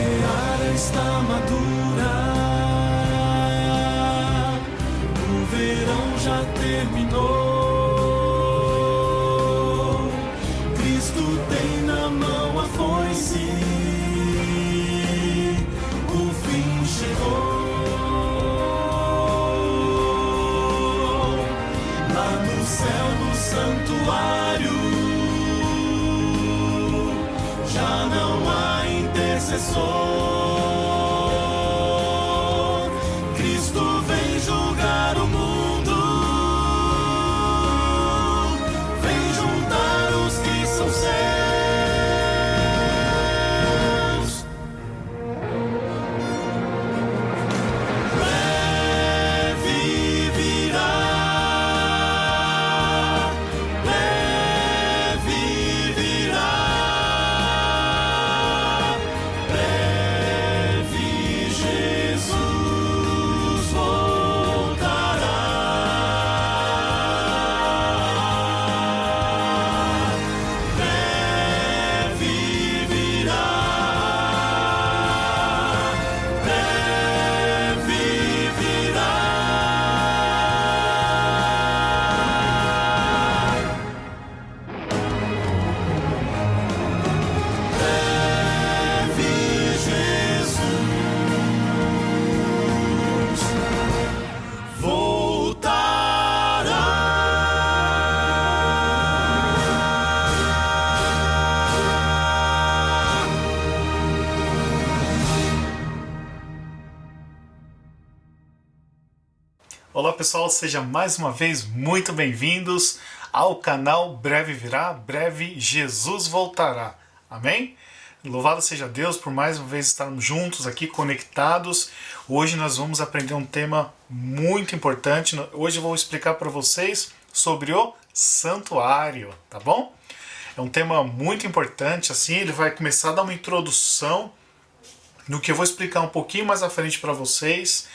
seara está madura, o verão já terminou. Cristo tem na mão a foice, o fim chegou. Lá no céu, no santuário, já não há intercessor. Cristo vem julgar o mundo, vem juntar os que são seus. Breve virá, breve virá, breve Jesus voltará. Breve virá, breve virá. Breve Jesus voltará. Olá pessoal, sejam mais uma vez muito bem-vindos ao canal Breve Virá, Breve Jesus Voltará. Amém? Louvado seja Deus por mais uma vez estarmos juntos aqui, conectados. Hoje nós vamos aprender um tema muito importante. Hoje eu vou explicar para vocês sobre o santuário, tá bom? É um tema muito importante, assim, ele vai começar a dar uma introdução no que eu vou explicar um pouquinho mais à frente para vocês.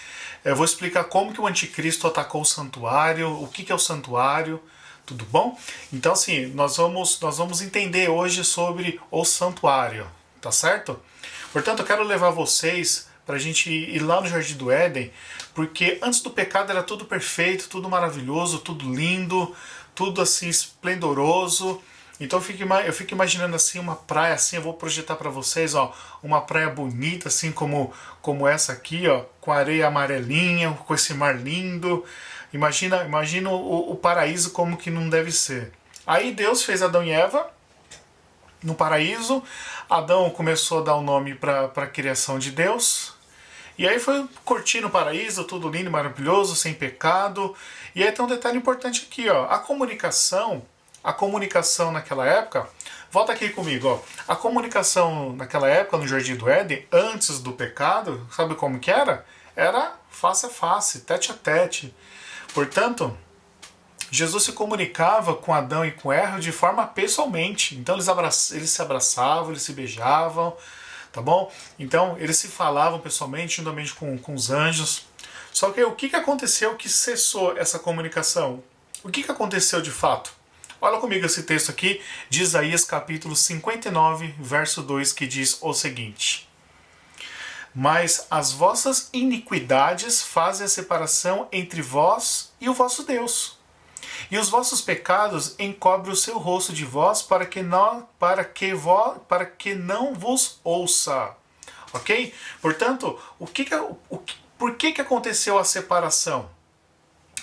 Eu vou explicar como que o anticristo atacou o santuário, o que é o santuário, tudo bom? Então, assim, nós vamos entender hoje sobre o santuário, tá certo? Portanto, eu quero levar vocês para a gente ir lá no Jardim do Éden, porque antes do pecado era tudo perfeito, tudo maravilhoso, tudo lindo, tudo assim esplendoroso. Então eu fico imaginando assim uma praia assim, eu vou projetar para vocês, ó, uma praia bonita assim como essa aqui, ó, com areia amarelinha, com esse mar lindo. Imagina o paraíso como que não deve ser. Aí Deus fez Adão e Eva no paraíso. Adão começou a dar o nome para a criação de Deus. E aí foi curtindo o paraíso, tudo lindo, maravilhoso, sem pecado. E aí tem um detalhe importante aqui, ó, a comunicação naquela época, volta aqui comigo, ó. A comunicação naquela época no Jardim do Éden, antes do pecado, sabe como que era? Era face a face, tete a tete. Portanto, Jesus se comunicava com Adão e com Eva de forma pessoalmente. Então eles se abraçavam, eles se beijavam, tá bom? Então eles se falavam pessoalmente, juntamente com os anjos. Só que o que aconteceu que cessou essa comunicação? O que aconteceu de fato? Olha comigo esse texto aqui de Isaías capítulo 59, verso 2, que diz o seguinte: Mas as vossas iniquidades fazem a separação entre vós e o vosso Deus, e os vossos pecados encobrem o seu rosto de vós para que não vos ouça. Ok? Portanto, por que aconteceu a separação?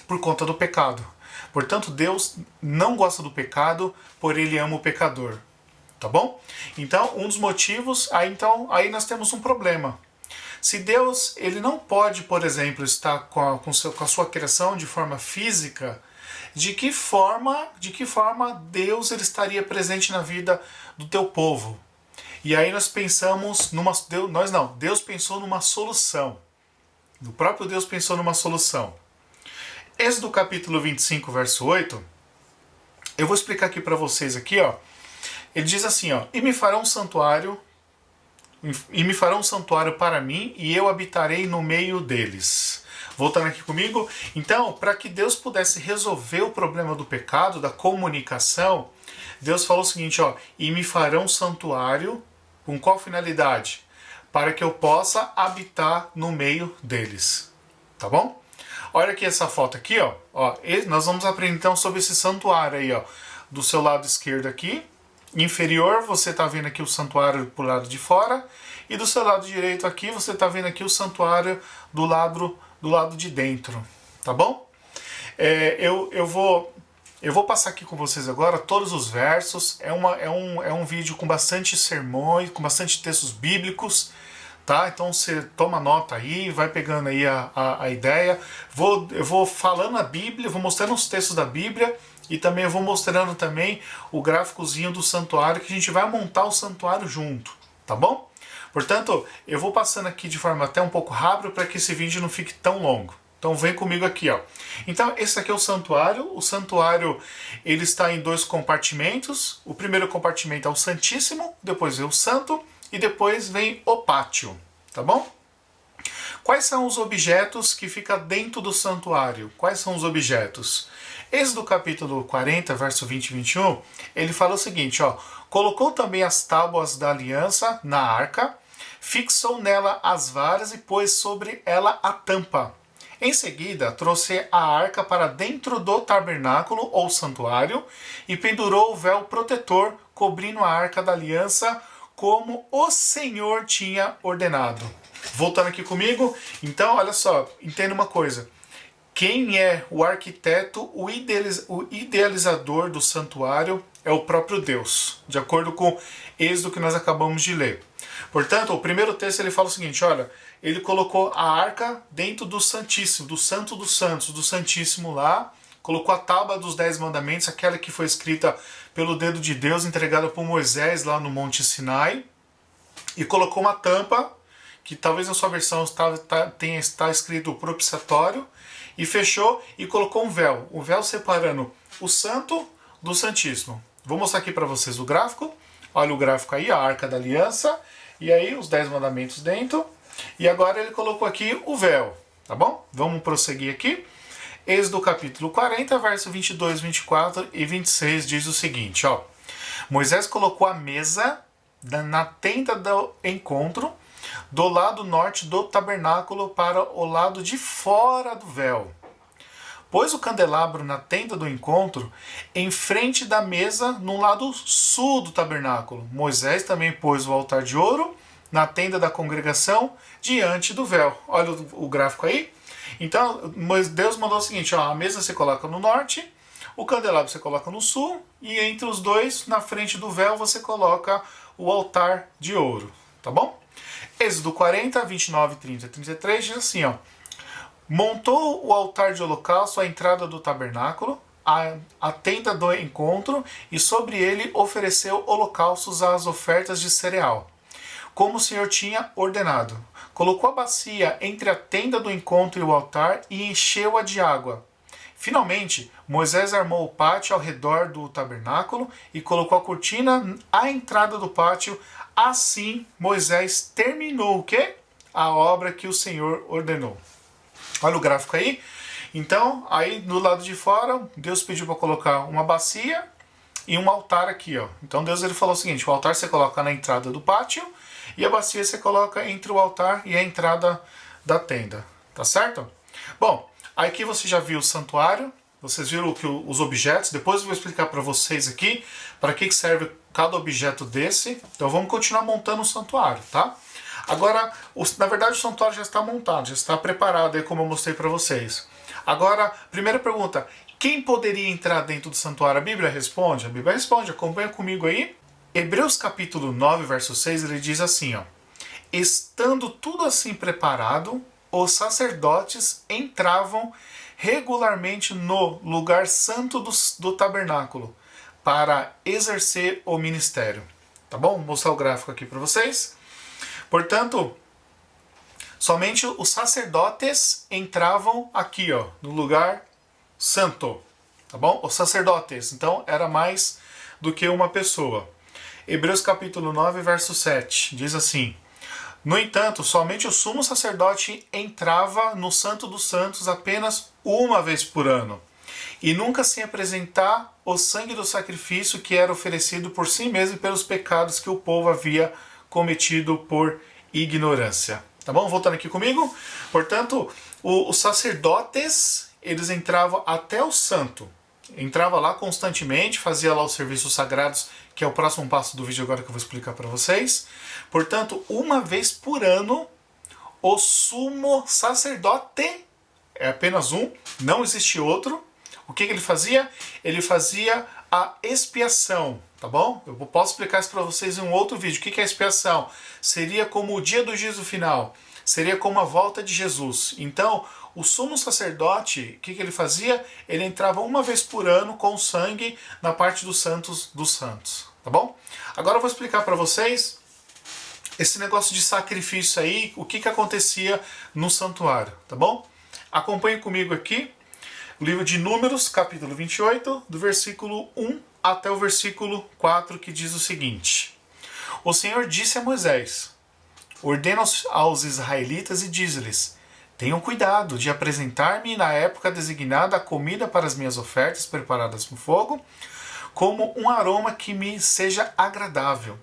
Por conta do pecado. Portanto, Deus não gosta do pecado, porém Ele ama o pecador. Tá bom? Então, um dos motivos, aí nós temos um problema. Se Deus ele não pode, por exemplo, estar com a sua criação de forma física, de que forma Deus ele estaria presente na vida do teu povo? E aí nós pensamos Deus pensou numa solução. O próprio Deus pensou numa solução. Êxodo capítulo 25, verso 8, eu vou explicar aqui para vocês aqui, ó. Ele diz assim, ó: E me farão um santuário para mim, e eu habitarei no meio deles. Voltando aqui comigo. Então, para que Deus pudesse resolver o problema do pecado, da comunicação, Deus falou o seguinte, ó: E me farão um santuário, com qual finalidade? para que eu possa habitar no meio deles. Tá bom? Olha aqui essa foto aqui, ó. Nós vamos aprender então sobre esse santuário aí, ó. Do seu lado esquerdo aqui, inferior, você está vendo aqui o santuário pro lado de fora. E do seu lado direito aqui, você está vendo aqui o santuário do lado de dentro. Tá bom? Eu vou passar aqui com vocês agora todos os versos. É um vídeo com bastante sermões, com bastante textos bíblicos. Tá? Então você toma nota aí, vai pegando aí a ideia. Eu vou falando a Bíblia, vou mostrando os textos da Bíblia e também eu vou mostrando também o gráficozinho do santuário, que a gente vai montar o santuário junto, tá bom? Portanto, eu vou passando aqui de forma até um pouco rápida para que esse vídeo não fique tão longo. Então vem comigo aqui, ó. Então esse aqui é o santuário. O santuário ele está em 2 compartimentos. O primeiro compartimento é o Santíssimo, depois vem o Santo e depois vem o pátio, tá bom? Quais são os objetos que ficam dentro do santuário? Quais são os objetos? Êxodo capítulo 40, verso 20 e 21, ele fala o seguinte, ó. Colocou também as tábuas da aliança na arca, fixou nela as varas e pôs sobre ela a tampa. Em seguida, trouxe a arca para dentro do tabernáculo ou santuário e pendurou o véu protetor, cobrindo a arca da aliança, como o Senhor tinha ordenado. Voltando aqui comigo, então, olha só, entenda uma coisa. Quem é o arquiteto, o idealizador do santuário é o próprio Deus, de acordo com o Êxodo que nós acabamos de ler. Portanto, o primeiro texto ele fala o seguinte, olha, ele colocou a arca dentro do Santíssimo, do Santo dos Santos, do Santíssimo lá, colocou a tábua dos 10 mandamentos, aquela que foi escrita pelo dedo de Deus, entregada por Moisés lá no Monte Sinai, e colocou uma tampa, que talvez na sua versão está escrito propiciatório, e fechou e colocou um véu separando o Santo do Santíssimo. Vou mostrar aqui para vocês o gráfico, olha o gráfico aí, a Arca da Aliança, e aí os 10 mandamentos dentro, e agora ele colocou aqui o véu, tá bom? Vamos prosseguir aqui. Êxodo capítulo 40, verso 22, 24 e 26 diz o seguinte, ó. Moisés colocou a mesa na tenda do encontro do lado norte do tabernáculo para o lado de fora do véu. Pôs o candelabro na tenda do encontro em frente da mesa no lado sul do tabernáculo. Moisés também pôs o altar de ouro na tenda da congregação diante do véu. Olha o gráfico aí. Então, Deus mandou o seguinte, ó, a mesa você coloca no norte, o candelabro você coloca no sul, e entre os dois, na frente do véu, você coloca o altar de ouro, tá bom? Êxodo 40, 29, 30 e 33 diz assim, ó. Montou o altar de holocausto à entrada do tabernáculo, a tenda do encontro, e sobre ele ofereceu holocaustos às ofertas de cereal, como o Senhor tinha ordenado. Colocou a bacia entre a tenda do encontro e o altar e encheu-a de água. Finalmente, Moisés armou o pátio ao redor do tabernáculo e colocou a cortina à entrada do pátio. Assim, Moisés terminou o quê? A obra que o Senhor ordenou. Olha o gráfico aí. Então, aí do lado de fora, Deus pediu para colocar uma bacia e um altar aqui, ó. Então Deus ele falou o seguinte, o altar você coloca na entrada do pátio e a bacia você coloca entre o altar e a entrada da tenda, tá certo? Bom, aqui você já viu o santuário, vocês viram que os objetos, depois eu vou explicar para vocês aqui para que serve cada objeto desse. Então vamos continuar montando o santuário, tá? Agora, na verdade o santuário já está montado, já está preparado aí como eu mostrei para vocês. Agora, primeira pergunta, quem poderia entrar dentro do santuário? A Bíblia responde? A Bíblia responde, acompanha comigo aí. Hebreus capítulo 9, verso 6, ele diz assim, ó. Estando tudo assim preparado, os sacerdotes entravam regularmente no lugar santo do tabernáculo para exercer o ministério. Tá bom? Vou mostrar o gráfico aqui para vocês. Portanto, somente os sacerdotes entravam aqui, ó, no lugar santo. Tá bom? Os sacerdotes. Então, era mais do que uma pessoa. Hebreus capítulo 9, verso 7, diz assim: no entanto, somente o sumo sacerdote entrava no Santo dos Santos apenas uma vez por ano, e nunca sem apresentar o sangue do sacrifício que era oferecido por si mesmo e pelos pecados que o povo havia cometido por ignorância. Tá bom? Voltando aqui comigo. Portanto, os sacerdotes, eles entravam até o santo. Entrava lá constantemente, fazia lá os serviços sagrados, que é o próximo passo do vídeo agora que eu vou explicar para vocês. Portanto, uma vez por ano, o sumo sacerdote, é apenas um, não existe outro. O que ele fazia? Ele fazia a expiação, tá bom? Eu posso explicar isso para vocês em um outro vídeo. O que é a expiação? Seria como o dia do juízo final, seria como a volta de Jesus. Então, o sumo sacerdote, o que ele fazia? Ele entrava uma vez por ano com sangue na parte dos santos, tá bom? Agora eu vou explicar para vocês esse negócio de sacrifício aí, o que acontecia no santuário, tá bom? Acompanhe comigo aqui o livro de Números, capítulo 28, do versículo 1 até o versículo 4, que diz o seguinte: O Senhor disse a Moisés: Ordena aos israelitas e diz-lhes: Tenham cuidado de apresentar-me na época designada a comida para as minhas ofertas preparadas no fogo, como um aroma que me seja agradável.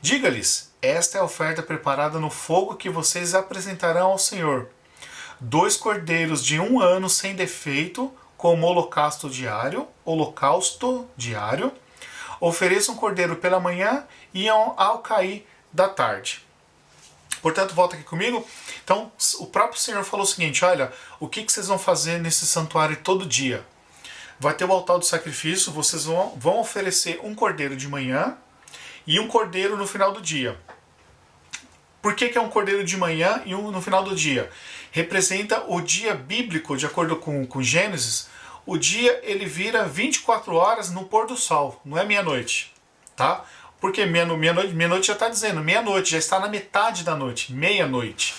Diga-lhes: Esta é a oferta preparada no fogo que vocês apresentarão ao Senhor. 2 cordeiros de 1 ano sem defeito, como holocausto diário. Ofereçam um cordeiro pela manhã e ao cair da tarde. Portanto, volta aqui comigo. Então, o próprio Senhor falou o seguinte: olha, o que vocês vão fazer nesse santuário todo dia? Vai ter o altar do sacrifício, vocês vão oferecer um cordeiro de manhã e um cordeiro no final do dia. Por que é um cordeiro de manhã e um no final do dia? Representa o dia bíblico, de acordo com Gênesis. O dia ele vira 24 horas no pôr do sol, não é meia-noite, tá? Porque meia-noite já está dizendo, meia-noite, já está na metade da noite, meia-noite.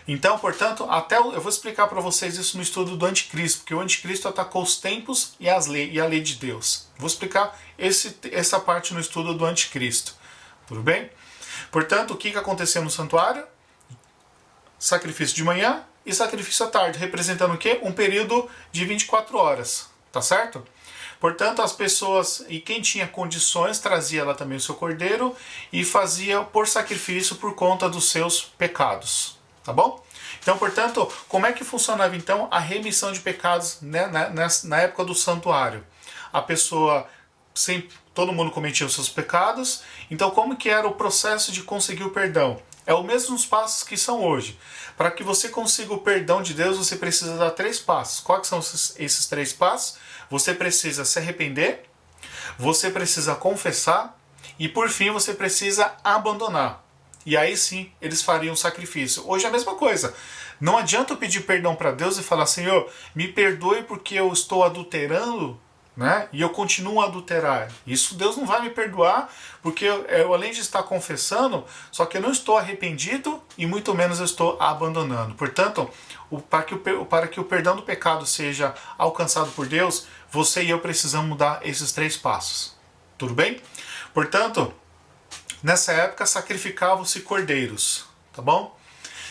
Então, portanto, eu vou explicar para vocês isso no estudo do Anticristo, porque o Anticristo atacou os tempos e a lei de Deus. Vou explicar essa parte no estudo do Anticristo. Tudo bem? Portanto, o que aconteceu no santuário? Sacrifício de manhã e sacrifício à tarde, representando o quê? Um período de 24 horas, tá certo? Portanto, as pessoas, e quem tinha condições, trazia lá também o seu cordeiro e fazia por sacrifício por conta dos seus pecados, tá bom? Então, portanto, como é que funcionava então a remissão de pecados, né, na época do santuário? A pessoa, todo mundo cometia os seus pecados, então como que era o processo de conseguir o perdão? É o mesmo os passos que são hoje. Para que você consiga o perdão de Deus, você precisa dar 3 passos. Quais são esses 3 passos? Você precisa se arrepender, você precisa confessar e, por fim, você precisa abandonar. E aí sim, eles fariam o sacrifício. Hoje é a mesma coisa. Não adianta eu pedir perdão para Deus e falar: Senhor, me perdoe porque eu estou adulterando, né? E eu continuo a adulterar. Isso Deus não vai me perdoar, porque eu além de estar confessando, só que eu não estou arrependido e muito menos eu estou abandonando. Portanto, para que o perdão do pecado seja alcançado por Deus, você e eu precisamos dar esses 3 passos. Tudo bem? Portanto, nessa época sacrificavam-se cordeiros, tá bom?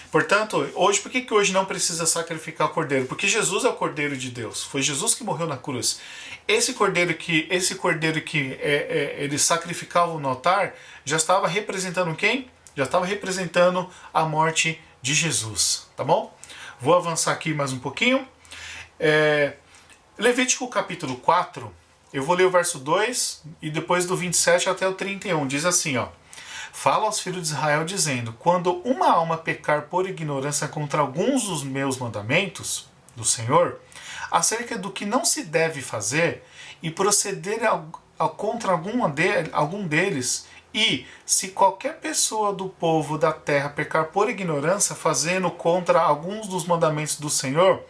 Portanto, hoje, por que hoje não precisa sacrificar o cordeiro? Porque Jesus é o cordeiro de Deus. Foi Jesus que morreu na cruz. Esse cordeiro que eles sacrificavam no altar já estava representando quem? Já estava representando a morte de Jesus, tá bom? Vou avançar aqui mais um pouquinho. Levítico capítulo 4, eu vou ler o verso 2 e depois do 27 até o 31. Diz assim, ó: Fala aos filhos de Israel dizendo: Quando uma alma pecar por ignorância contra alguns dos meus mandamentos do Senhor, acerca do que não se deve fazer, e proceder contra algum deles, e se qualquer pessoa do povo da terra pecar por ignorância, fazendo contra alguns dos mandamentos do Senhor,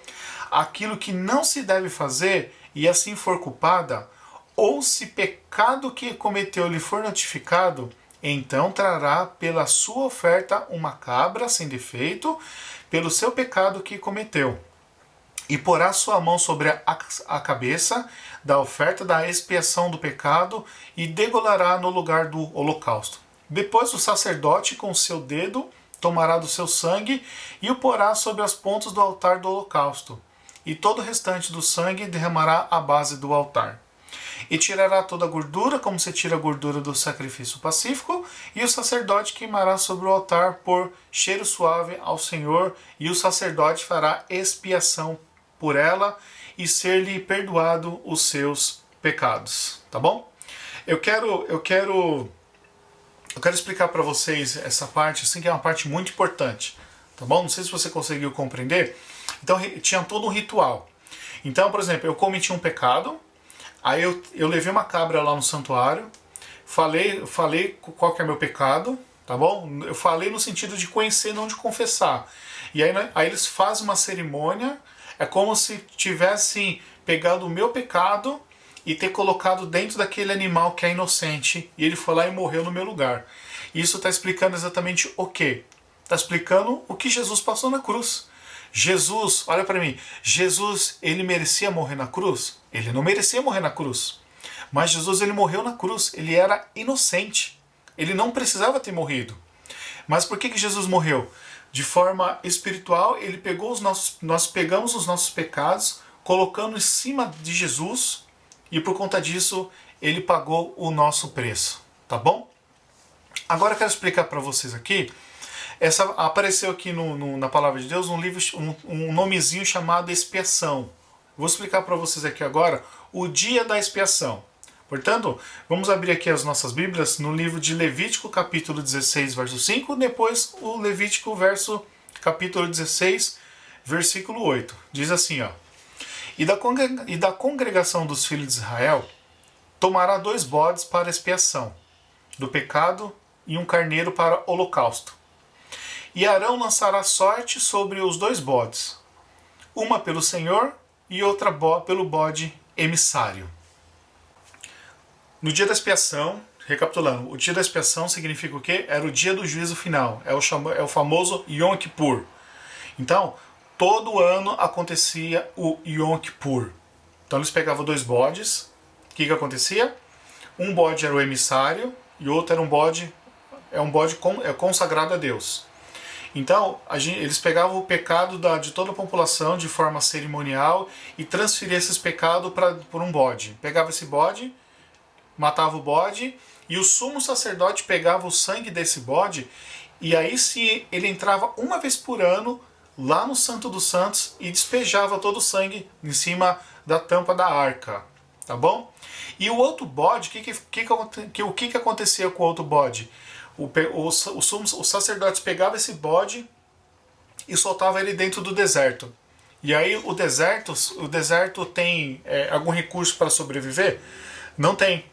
aquilo que não se deve fazer, e assim for culpada, ou se pecado que cometeu lhe for notificado, então trará pela sua oferta uma cabra sem defeito, pelo seu pecado que cometeu. E porá sua mão sobre a cabeça da oferta da expiação do pecado e degolará no lugar do holocausto. Depois o sacerdote com seu dedo tomará do seu sangue e o porá sobre as pontas do altar do holocausto. E todo o restante do sangue derramará à base do altar. e tirará toda a gordura, como se tira a gordura do sacrifício pacífico, e o sacerdote queimará sobre o altar por cheiro suave ao Senhor, e o sacerdote fará expiação por ela, e ser-lhe perdoado os seus pecados. Tá bom? Eu quero explicar para vocês essa parte, assim, que é uma parte muito importante. Tá bom? Não sei se você conseguiu compreender. Então tinha todo um ritual. Então, por exemplo, eu cometi um pecado, aí eu levei uma cabra lá no santuário, falei qual que é meu pecado, tá bom? Eu falei no sentido de conhecer, não de confessar. E aí, né, aí eles fazem uma cerimônia, é como se tivessem pegado o meu pecado e ter colocado dentro daquele animal que é inocente, e ele foi lá e morreu no meu lugar. Isso está explicando exatamente o quê? Está explicando o que Jesus passou na cruz. Jesus, olha para mim, Jesus, ele merecia morrer na cruz? Ele não merecia morrer na cruz. Mas Jesus, ele morreu na cruz, ele era inocente. Ele não precisava ter morrido. Mas por que Jesus morreu? De forma espiritual, ele pegou nós pegamos os nossos pecados, colocando em cima de Jesus, e por conta disso, ele pagou o nosso preço. Tá bom? Agora eu quero explicar para vocês aqui. Apareceu aqui na palavra de Deus um livro, um nomezinho chamado expiação. Vou explicar para vocês aqui agora o dia da expiação. Portanto, vamos abrir aqui as nossas Bíblias no livro de Levítico, capítulo 16, verso 5, depois o Levítico, capítulo 16, versículo 8. Diz assim, ó: E da congregação dos filhos de Israel tomará 2 bodes para expiação do pecado e um carneiro para holocausto. E Arão lançará sorte sobre os 2 bodes, uma pelo Senhor e outra pelo bode emissário. No dia da expiação, recapitulando, o dia da expiação significa o quê? Era o dia do juízo final, é o famoso Yom Kippur. Então, todo ano acontecia o Yom Kippur. Então eles pegavam 2 bodes, o que acontecia? Um bode era o emissário e outro era um bode consagrado a Deus. Então, eles pegavam o pecado de toda a população de forma cerimonial e transferiam esses pecados por um bode. Pegava esse bode, matava o bode, e o sumo sacerdote pegava o sangue desse bode, e aí se ele entrava uma vez por ano lá no Santo dos Santos e despejava todo o sangue em cima da tampa da arca. Tá bom? E o outro bode, o que acontecia com o outro bode? Os sacerdotes pegavam esse bode e soltavam ele dentro do deserto. E aí o deserto tem algum recurso para sobreviver? Não tem.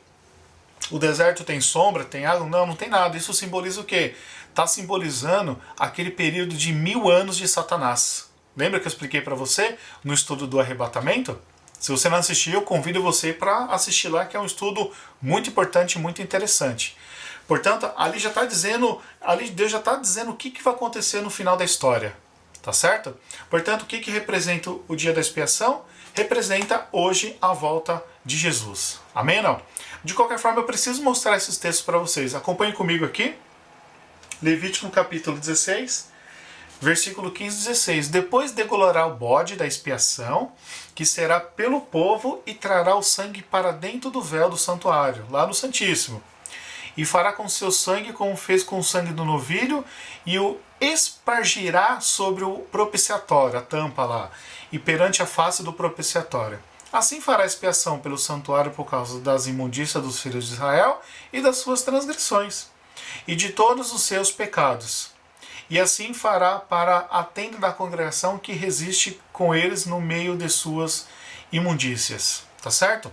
O deserto tem sombra, tem água? Não tem nada. Isso simboliza o quê? Está simbolizando aquele período de 1000 anos de Satanás. Lembra que eu expliquei para você no estudo do arrebatamento? Se você não assistiu, eu convido você para assistir lá, que é um estudo muito importante e muito interessante. Portanto, ali Deus já está dizendo o que vai acontecer no final da história. Tá certo? Portanto, o que representa o dia da expiação? Representa hoje a volta de Jesus. Amém ou não? De qualquer forma, eu preciso mostrar esses textos para vocês. Acompanhem comigo aqui. Levítico capítulo 16, versículo 15 e 16. Depois degolorá o bode da expiação, que será pelo povo, e trará o sangue para dentro do véu do santuário, lá no Santíssimo. E fará com seu sangue como fez com o sangue do novilho, e o espargirá sobre o propiciatório, a tampa lá, e perante a face do propiciatório. Assim fará expiação pelo santuário por causa das imundícias dos filhos de Israel e das suas transgressões, e de todos os seus pecados. E assim fará para a tenda da congregação que resiste com eles no meio de suas imundícias. Tá certo?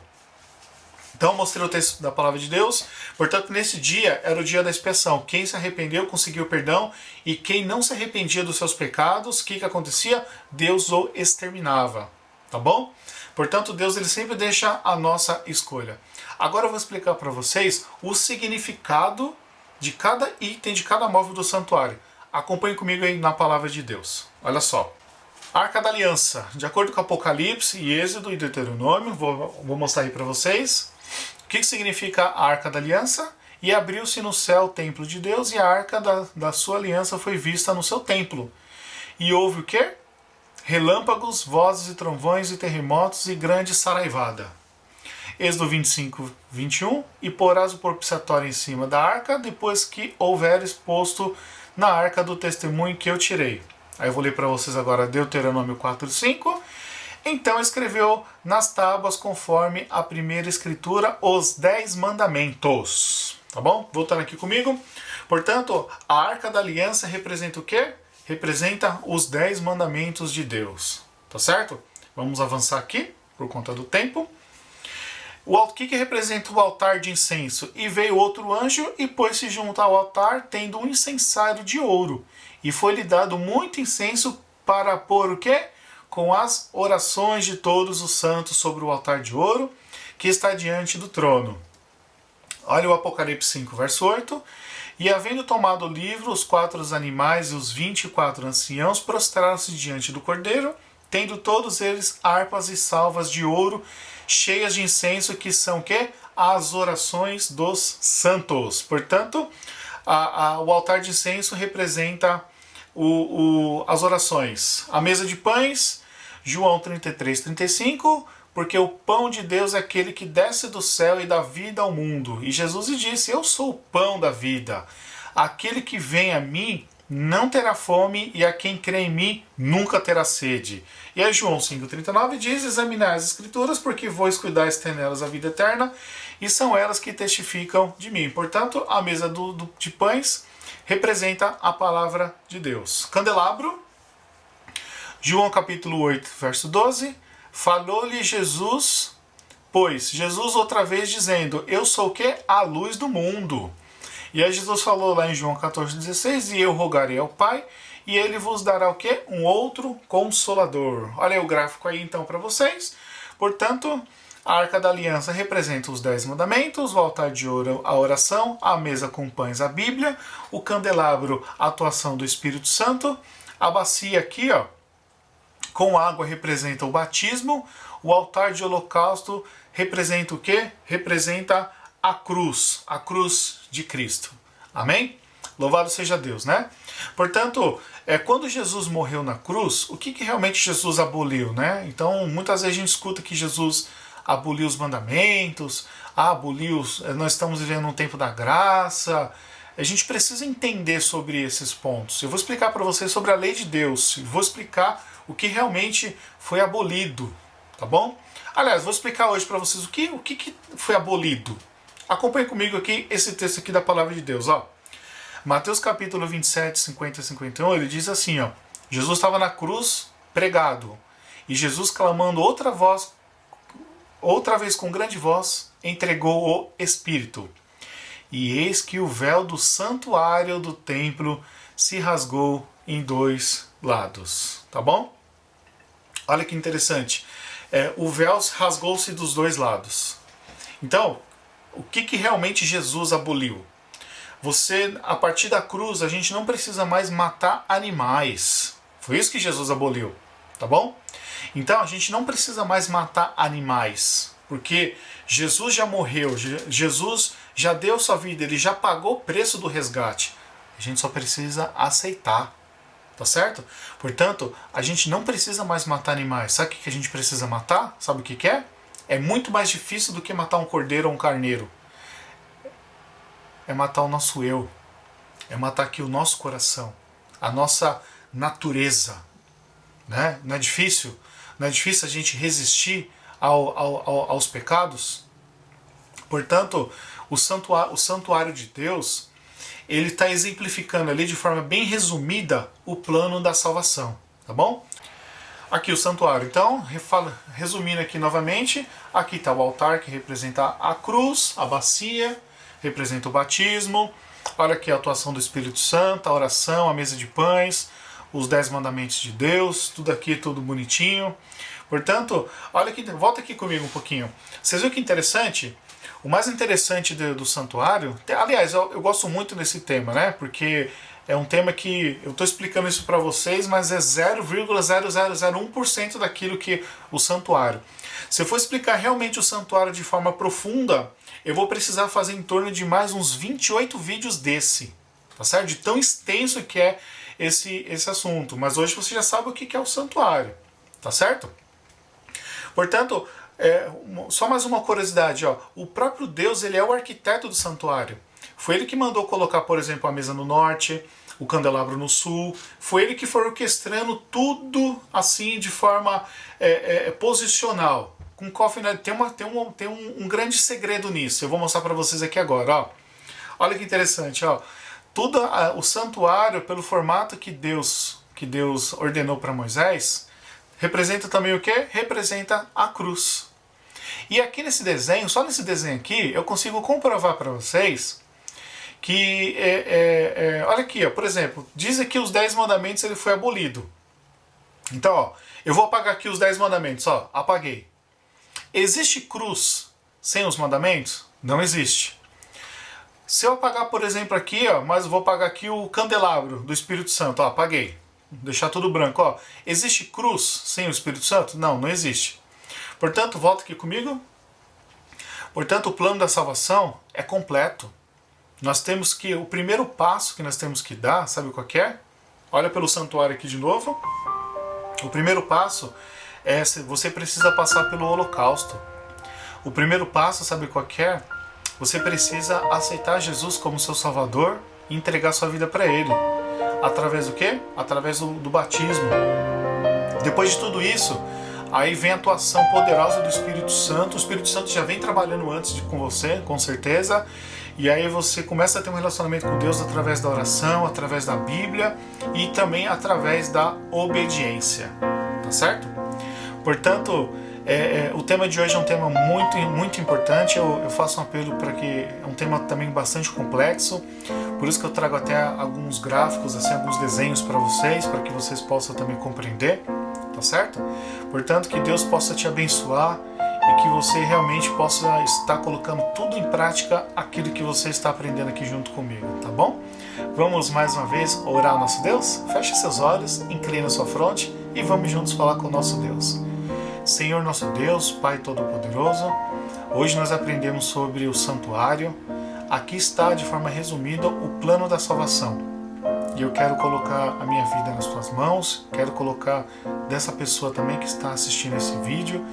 Então eu mostrei o texto da palavra de Deus. Portanto, nesse dia era o dia da expiação. Quem se arrependeu conseguiu perdão, e quem não se arrependia dos seus pecados, o que acontecia? Deus o exterminava. Tá bom? Portanto, Deus ele sempre deixa a nossa escolha. Agora eu vou explicar para vocês o significado de cada item, de cada móvel do santuário. Acompanhe comigo aí na palavra de Deus. Olha só. Arca da Aliança. De acordo com Apocalipse, e Êxodo e Deuteronômio, vou mostrar aí para vocês. O que significa a Arca da Aliança? E abriu-se no céu o templo de Deus, e a Arca da sua aliança foi vista no seu templo. E houve o quê? Relâmpagos, vozes e trovões e terremotos e grande saraivada. Êxodo 25, 21, e porás o propiciatório em cima da arca, depois que houveres posto na arca do testemunho que eu tirei. Aí eu vou ler para vocês agora Deuteronômio 4, 5. Então escreveu nas tábuas, conforme a primeira escritura, os 10 mandamentos. Tá bom? Voltando aqui comigo. Portanto, a arca da aliança representa o quê? Representa os 10 mandamentos de Deus. Tá certo? Vamos avançar aqui, por conta do tempo. O que representa o altar de incenso? E veio outro anjo e pôs-se junto ao altar, tendo um incensário de ouro. E foi-lhe dado muito incenso para pôr o quê? Com as orações de todos os santos sobre o altar de ouro, que está diante do trono. Olha o Apocalipse 5, verso 8. E havendo tomado o livro, os 4 animais e os 24 anciãos prostraram-se diante do Cordeiro, tendo todos eles harpas e salvas de ouro, cheias de incenso, que são o quê? As orações dos santos. Portanto, o altar de incenso representa as orações. A mesa de pães, João 33, 35, porque o pão de Deus é aquele que desce do céu e dá vida ao mundo. E Jesus lhe disse, eu sou o pão da vida. Aquele que vem a mim não terá fome, e a quem crê em mim nunca terá sede. E aí João 5,39 diz, examinai as escrituras, porque vós cuidais ter nelas a vida eterna, e são elas que testificam de mim. Portanto, a mesa de pães representa a palavra de Deus. Candelabro, João capítulo 8, verso 12, falou-lhe Jesus, pois Jesus outra vez dizendo, eu sou o quê? A luz do mundo. E aí Jesus falou lá em João 14,16, e eu rogarei ao Pai, e ele vos dará o quê? Um outro Consolador. Olha aí o gráfico aí então para vocês. Portanto, a Arca da Aliança representa os 10 mandamentos, o altar de ouro, a oração, a mesa com pães, a Bíblia, o candelabro, a atuação do Espírito Santo, a bacia aqui, ó, com água representa o batismo, o altar de holocausto representa o quê? Representa a cruz de Cristo. Amém? Louvado seja Deus, né? Portanto, quando Jesus morreu na cruz, o que realmente Jesus aboliu, né? Então, muitas vezes a gente escuta que Jesus aboliu os mandamentos, nós estamos vivendo um tempo da graça. A gente precisa entender sobre esses pontos. Eu vou explicar para vocês sobre a lei de Deus, vou explicar o que realmente foi abolido, tá bom? Aliás, vou explicar hoje para vocês o que foi abolido. Acompanhe comigo aqui esse texto aqui da palavra de Deus, ó. Mateus capítulo 27, 50 e 51, ele diz assim, ó. Jesus estava na cruz pregado, e Jesus clamando outra vez com grande voz, entregou o Espírito. E eis que o véu do santuário do templo se rasgou em 2 lados, tá bom? Olha que interessante. O véu rasgou-se dos 2 lados. Então, o que realmente Jesus aboliu? A partir da cruz, a gente não precisa mais matar animais. Foi isso que Jesus aboliu, tá bom? Então, a gente não precisa mais matar animais, porque Jesus já morreu, Jesus já deu sua vida, ele já pagou o preço do resgate. A gente só precisa aceitar, tá certo? Portanto, a gente não precisa mais matar animais. Sabe o que a gente precisa matar? Sabe o que é? É muito mais difícil do que matar um cordeiro ou um carneiro. É matar o nosso eu. É matar aqui o nosso coração. A nossa natureza. Né? Não é difícil? Não é difícil a gente resistir aos pecados? Portanto, o santuário de Deus, ele está exemplificando ali de forma bem resumida o plano da salvação. Tá bom? Aqui o santuário. Então, resumindo aqui novamente, aqui está o altar que representa a cruz, a bacia, representa o batismo. Olha aqui a atuação do Espírito Santo, a oração, a mesa de pães, os 10 mandamentos de Deus, tudo aqui, tudo bonitinho. Portanto, olha aqui, volta aqui comigo um pouquinho. Vocês viram que interessante? O mais interessante do santuário, aliás, eu gosto muito desse tema, né? Porque é um tema que eu estou explicando isso para vocês, mas é 0,0001% daquilo que o santuário. Se eu for explicar realmente o santuário de forma profunda, eu vou precisar fazer em torno de mais uns 28 vídeos desse, tá certo? De tão extenso que é esse assunto. Mas hoje você já sabe o que é o santuário, tá certo? Portanto, só mais uma curiosidade, ó. O próprio Deus, ele é o arquiteto do santuário. Foi ele que mandou colocar, por exemplo, a mesa no norte, o candelabro no sul. Foi ele que foi orquestrando tudo assim de forma posicional. Com cofre, tem um grande segredo nisso. Eu vou mostrar para vocês aqui agora, ó. Olha que interessante, ó. O santuário, pelo formato que Deus ordenou para Moisés, representa também o quê? Representa a cruz. E aqui nesse desenho, só nesse desenho aqui, eu consigo comprovar para vocês que, olha aqui, ó, por exemplo, diz aqui os 10 mandamentos, ele foi abolido. Então, ó, eu vou apagar aqui os 10 mandamentos, ó, apaguei. Existe cruz sem os mandamentos? Não existe. Se eu apagar, por exemplo, aqui, ó, mas eu vou apagar aqui o candelabro do Espírito Santo, ó, apaguei. Deixar tudo branco, ó. Existe cruz sem o Espírito Santo? Não, não existe. Portanto, volta aqui comigo. Portanto, o plano da salvação é completo. Nós temos que, o primeiro passo que nós temos que dar, sabe qual que é? Olha pelo santuário aqui de novo. O primeiro passo é, você precisa passar pelo holocausto. O primeiro passo, sabe qual que é? Você precisa aceitar Jesus como seu Salvador e entregar sua vida para Ele. Através do quê? Através do batismo. Depois de tudo isso, aí vem a atuação poderosa do Espírito Santo. O Espírito Santo já vem trabalhando antes com você, com certeza. E aí você começa a ter um relacionamento com Deus através da oração, através da Bíblia e também através da obediência. Tá certo? Portanto, o tema de hoje é um tema muito importante. Eu faço um apelo para que é um tema também bastante complexo. Por isso que eu trago até alguns gráficos, assim, alguns desenhos para vocês, para que vocês possam também compreender. Tá certo? Portanto, que Deus possa te abençoar e que você realmente possa estar colocando tudo em prática aquilo que você está aprendendo aqui junto comigo, tá bom? Vamos mais uma vez orar ao nosso Deus? Feche seus olhos, inclina sua fronte e vamos juntos falar com o nosso Deus. Senhor nosso Deus, Pai Todo-Poderoso, hoje nós aprendemos sobre o santuário. Aqui está, de forma resumida, o plano da salvação. E eu quero colocar a minha vida nas tuas mãos, quero colocar dessa pessoa também que está assistindo esse vídeo,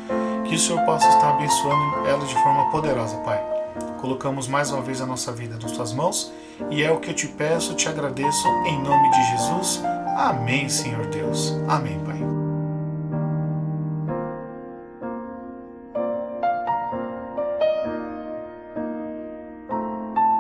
que o Senhor possa estar abençoando ela de forma poderosa, Pai. Colocamos mais uma vez a nossa vida nas tuas mãos e é o que eu te peço, te agradeço, em nome de Jesus. Amém, Senhor Deus. Amém, Pai.